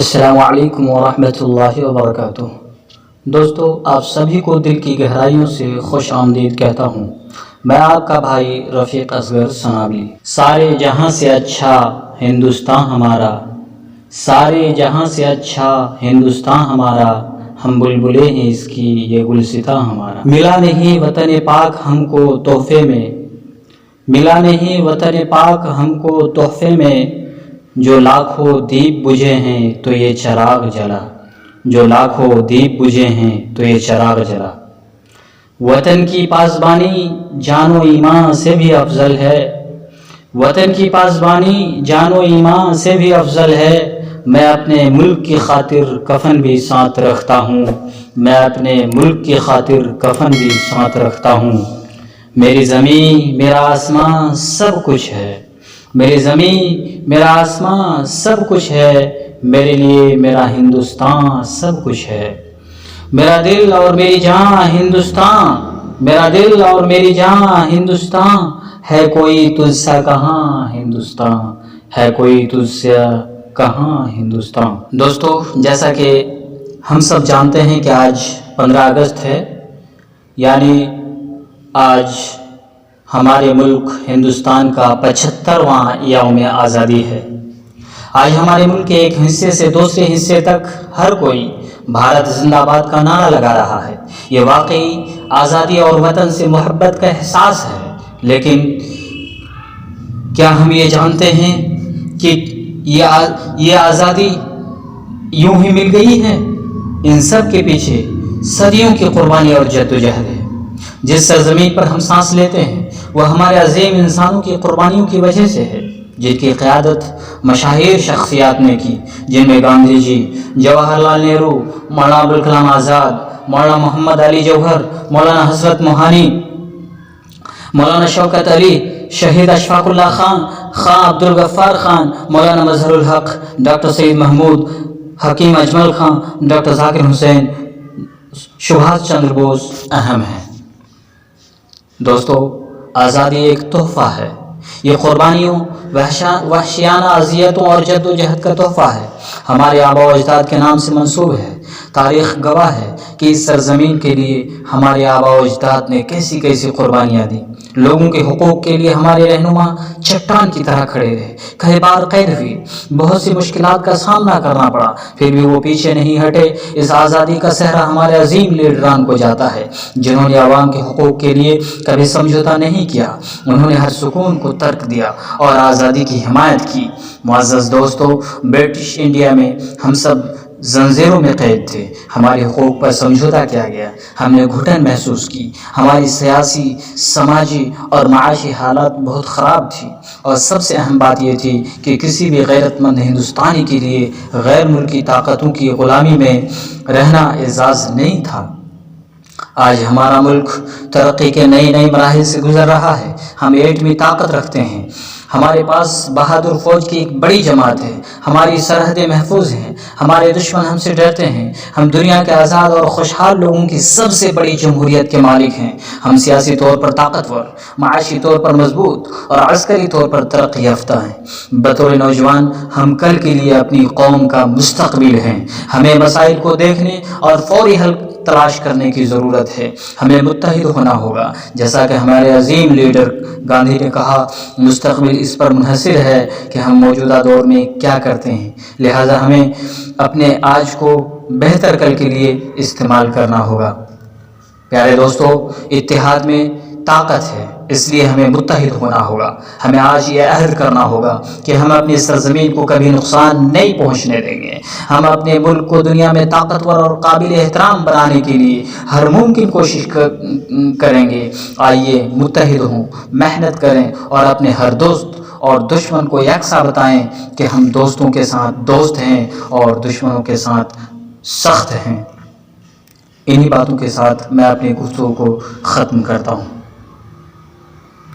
السلام علیکم ورحمۃ اللہ وبرکاتہ۔ دوستو، آپ سبھی کو دل کی گہرائیوں سے خوش آمدید کہتا ہوں۔ میں آپ کا بھائی رفیق اصغر سنابلی۔ سارے جہاں سے اچھا ہندوستان ہمارا، سارے جہاں سے اچھا ہندوستان ہمارا، ہم بلبلیں ہیں اس کی یہ گلستاں ہمارا۔ ملا نہیں وطن پاک ہم کو تحفے میں، ملا نہیں وطن پاک ہم کو تحفے میں، جو لاکھوں دیپ بجھے ہیں تو یہ چراغ جلا، جو لاکھوں دیپ بجھے ہیں تو یہ چراغ جلا۔ وطن کی پاسبانی جان و ایمان سے بھی افضل ہے، وطن کی پاسبانی جان و ایمان سے بھی افضل ہے۔ میں اپنے ملک کی خاطر کفن بھی ساتھ رکھتا ہوں، میں اپنے ملک کی خاطر کفن بھی ساتھ رکھتا ہوں۔ میری زمین میرا آسمان سب کچھ ہے، میری زمین میرا آسمان سب کچھ ہے، میرے لیے میرا ہندوستان سب کچھ ہے۔ میرا دل اور میری جان ہندوستان، میرا دل اور میری جان ہندوستان، ہے کوئی تجھ سا کہاں ہندوستان، ہے کوئی تجھ سا کہاں ہندوستان۔ دوستو، جیسا کہ ہم سب جانتے ہیں کہ آج 15 اگست ہے، یعنی آج ہمارے ملک ہندوستان کا 75واں یوم آزادی ہے۔ آج ہمارے ملک کے ایک حصے سے دوسرے حصے تک ہر کوئی بھارت زندہ باد کا نعرہ لگا رہا ہے۔ یہ واقعی آزادی اور وطن سے محبت کا احساس ہے، لیکن کیا ہم یہ جانتے ہیں کہ یہ آزادی یوں ہی مل گئی ہے؟ ان سب کے پیچھے صدیوں کی قربانی اور جدوجہد ہے۔ جس سرزمین پر ہم سانس لیتے ہیں وہ ہمارے عظیم انسانوں کی قربانیوں کی وجہ سے ہے، جن کی قیادت مشاہیر شخصیات نے کی، جن میں گاندھی جی، جواہر لال نہرو، مولانا ابوالکلام آزاد، مولانا محمد علی جوہر، مولانا حضرت موہانی، مولانا شوکت علی، شہید اشفاق اللہ خان، خان عبدالغفار خان، مولانا مظہر الحق، ڈاکٹر سید محمود، حکیم اجمل خان، ڈاکٹر ذاکر حسین، سبھاش چندر بوس اہم ہیں۔ دوستو، آزادی ایک تحفہ ہے۔ یہ قربانیوں، وحشیانہ اذیتوں اور جدوجہد کا تحفہ ہے، ہمارے آباء و اجداد کے نام سے منسوب ہے۔ تاریخ گواہ ہے کہ اس سرزمین کے لیے ہمارے آباء و اجداد نے کیسی کیسی قربانیاں دیں۔ لوگوں کے حقوق کے لیے ہمارے رہنما چٹان کی طرح کھڑے رہے، کئی بار قید ہوئے، بہت سی مشکلات کا سامنا کرنا پڑا، پھر بھی وہ پیچھے نہیں ہٹے۔ اس آزادی کا صحرا ہمارے عظیم لیڈران کو جاتا ہے، جنہوں نے عوام کے حقوق کے لیے کبھی سمجھوتا نہیں کیا۔ انہوں نے ہر سکون کو ترک دیا اور آزادی کی حمایت کی۔ معزز دوستو، برٹش انڈیا میں ہم سب زنجیروں میں قید تھے، ہمارے حقوق پر سمجھوتا کیا گیا، ہم نے گھٹن محسوس کی، ہماری سیاسی، سماجی اور معاشی حالات بہت خراب تھی، اور سب سے اہم بات یہ تھی کہ کسی بھی غیرت مند ہندوستانی کے لیے غیر ملکی طاقتوں کی غلامی میں رہنا اعزاز نہیں تھا۔ آج ہمارا ملک ترقی کے نئے مراحل سے گزر رہا ہے، ہم ایٹمی طاقت رکھتے ہیں، ہمارے پاس بہادر فوج کی ایک بڑی جماعت ہے، ہماری سرحدیں محفوظ ہیں، ہمارے دشمن ہم سے ڈرتے ہیں، ہم دنیا کے آزاد اور خوشحال لوگوں کی سب سے بڑی جمہوریت کے مالک ہیں، ہم سیاسی طور پر طاقتور، معاشی طور پر مضبوط اور عسکری طور پر ترقی یافتہ ہیں۔ بطور نوجوان ہم کل کے لیے اپنی قوم کا مستقبل ہیں، ہمیں مسائل کو دیکھنے اور فوری حل تلاش کرنے کی ضرورت ہے۔ ہمیں متحد ہونا ہوگا، جیسا کہ ہمارے عظیم لیڈر گاندھی نے کہا، مستقبل اس پر منحصر ہے کہ ہم موجودہ دور میں کیا کرتے ہیں، لہذا ہمیں اپنے آج کو بہتر کل کے لیے استعمال کرنا ہوگا۔ پیارے دوستو، اتحاد میں طاقت ہے، اس لیے ہمیں متحد ہونا ہوگا۔ ہمیں آج یہ عہد کرنا ہوگا کہ ہم اپنی سرزمین کو کبھی نقصان نہیں پہنچنے دیں گے، ہم اپنے ملک کو دنیا میں طاقتور اور قابل احترام بنانے کے لیے ہر ممکن کوشش کریں گے۔ آئیے متحد ہوں، محنت کریں اور اپنے ہر دوست اور دشمن کو یکساں بتائیں کہ ہم دوستوں کے ساتھ دوست ہیں اور دشمنوں کے ساتھ سخت ہیں۔ انہی باتوں کے ساتھ میں اپنی گفتگو کو ختم کرتا ہوں۔